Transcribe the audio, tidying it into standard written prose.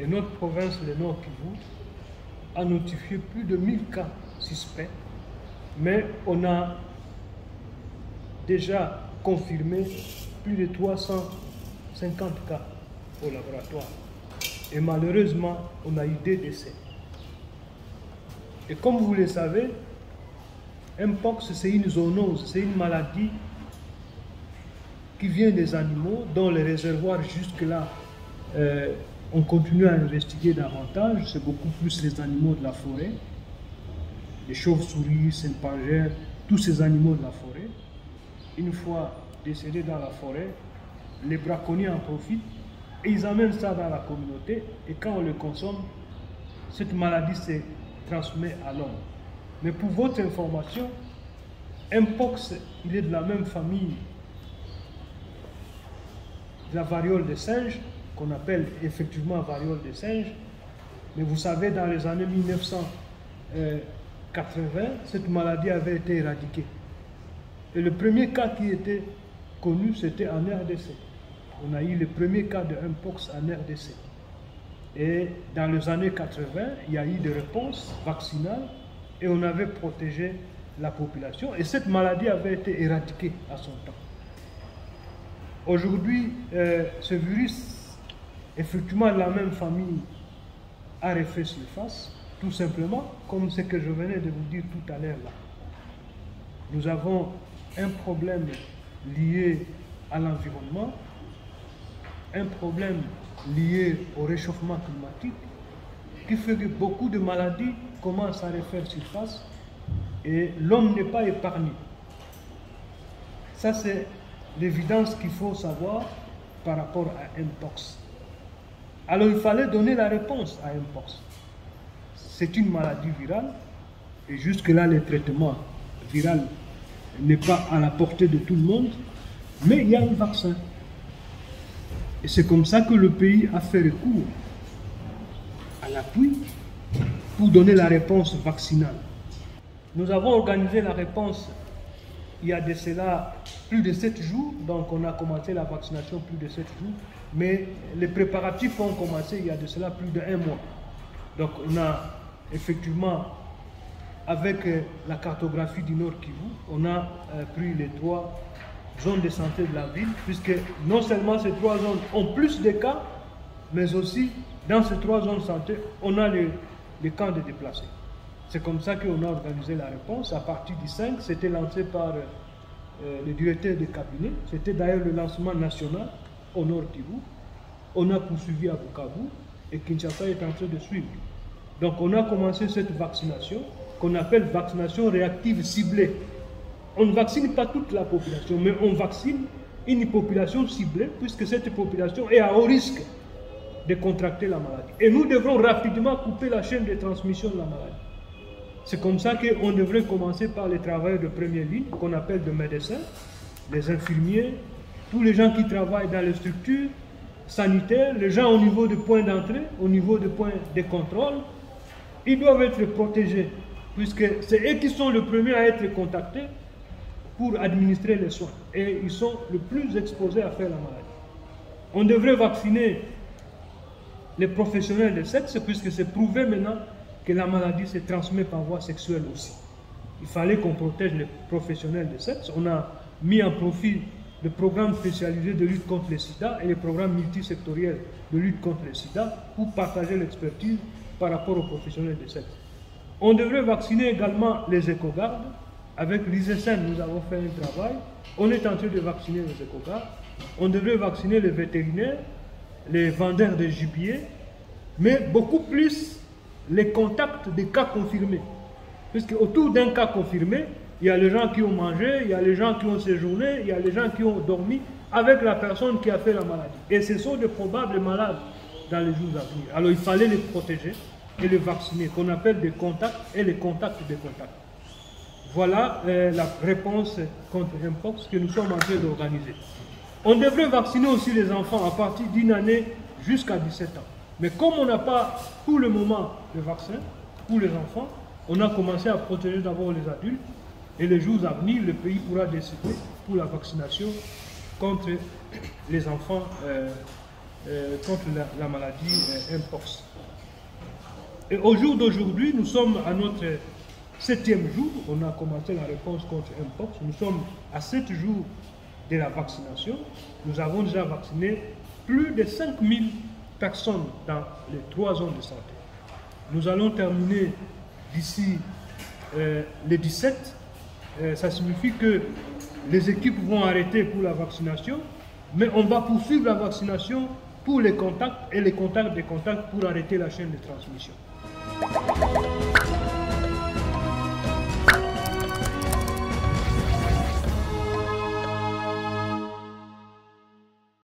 Et notre province, le Nord Kivu, a notifié plus de 1000 cas suspects, mais on a déjà confirmé plus de 350 cas au laboratoire. Et malheureusement, on a eu 2 décès. Et comme vous le savez, Mpox, c'est une zoonose, c'est une maladie qui vient des animaux, dont les réservoirs jusque-là, on continue à investiguer davantage. C'est beaucoup plus les animaux de la forêt, les chauves-souris, salpingères, tous ces animaux de la forêt. Une fois décédés dans la forêt, les braconniers en profitent et ils amènent ça dans la communauté. Et quand on le consomme, cette maladie se transmet à l'homme. Mais pour votre information, Mpox, il est de la même famille de la variole des singes, qu'on appelle effectivement variole des singes. Mais vous savez, dans les années 1980, cette maladie avait été éradiquée. Et le premier cas qui était connu, c'était en RDC. On a eu le premier cas de Mpox en RDC. Et dans les années 80, il y a eu des réponses vaccinales et on avait protégé la population. Et cette maladie avait été éradiquée à son temps. Aujourd'hui, ce virus, effectivement, la même famille a refait surface, tout simplement, comme ce que je venais de vous dire tout à l'heure là. Nous avons un problème lié à l'environnement, un problème lié au réchauffement climatique, qui fait que beaucoup de maladies commencent à refaire surface et l'homme n'est pas épargné. Ça, c'est l'évidence qu'il faut savoir par rapport à Mpox. Alors, il fallait donner la réponse à Mpox. C'est une maladie virale et jusque-là, le traitement viral n'est pas à la portée de tout le monde, mais il y a un vaccin. Et c'est comme ça que le pays a fait recours à l'appui pour donner la réponse vaccinale. Nous avons organisé la réponse il y a de cela plus de 7 jours, donc on a commencé la vaccination plus de 7 jours, mais les préparatifs ont commencé il y a de cela plus d'1 mois. Donc on a effectivement, avec la cartographie du Nord Kivu, on a pris les 3 zones de santé de la ville, puisque non seulement ces 3 zones ont plus de cas, mais aussi dans ces 3 zones de santé, on a les camps de déplacés. C'est comme ça qu'on a organisé la réponse. À partir du 5, c'était lancé par le directeur de cabinet. C'était d'ailleurs le lancement national au Nord Kivu. On a poursuivi à Bukavu et Kinshasa est en train de suivre. Donc on a commencé cette vaccination qu'on appelle vaccination réactive ciblée. On ne vaccine pas toute la population, mais on vaccine une population ciblée puisque cette population est à haut risque de contracter la maladie. Et nous devrons rapidement couper la chaîne de transmission de la maladie. C'est comme ça qu'on devrait commencer par les travailleurs de première ligne, qu'on appelle des médecins, les infirmiers, tous les gens qui travaillent dans les structures sanitaires, les gens au niveau des points d'entrée, au niveau des points de contrôle. Ils doivent être protégés, puisque c'est eux qui sont les premiers à être contactés pour administrer les soins. Et ils sont les plus exposés à faire la maladie. On devrait vacciner les professionnels de sexe, puisque c'est prouvé maintenant que la maladie se transmet par voie sexuelle aussi. Il fallait qu'on protège les professionnels de sexe. On a mis en profit le programme spécialisé de lutte contre le sida et les programmes multisectoriels de lutte contre le sida pour partager l'expertise par rapport aux professionnels de sexe. On devrait vacciner également les écogardes. Avec l'ISSN, nous avons fait un travail. On est en train de vacciner les écogardes. On devrait vacciner les vétérinaires, les vendeurs de gibier, mais beaucoup plus les contacts des cas confirmés. Puisque autour d'un cas confirmé, il y a les gens qui ont mangé, il y a les gens qui ont séjourné, il y a les gens qui ont dormi avec la personne qui a fait la maladie. Et ce sont de probables malades dans les jours à venir. Alors il fallait les protéger et les vacciner, qu'on appelle des contacts et les contacts des contacts. Voilà la réponse contre Mpox que nous sommes en train d'organiser. On devrait vacciner aussi les enfants à partir d'une année jusqu'à 17 ans. Mais comme on n'a pas pour le moment de vaccin pour les enfants, on a commencé à protéger d'abord les adultes et les jours à venir, le pays pourra décider pour la vaccination contre les enfants contre la maladie Mpox. Et au jour d'aujourd'hui, nous sommes à notre 7e jour. On a commencé la réponse contre Mpox. Nous sommes à 7 jours de la vaccination. Nous avons déjà vacciné plus de 5000 personnes dans les 3 zones de santé. Nous allons terminer d'ici le 17. Ça signifie que les équipes vont arrêter pour la vaccination, mais on va poursuivre la vaccination pour les contacts et les contacts des contacts pour arrêter la chaîne de transmission.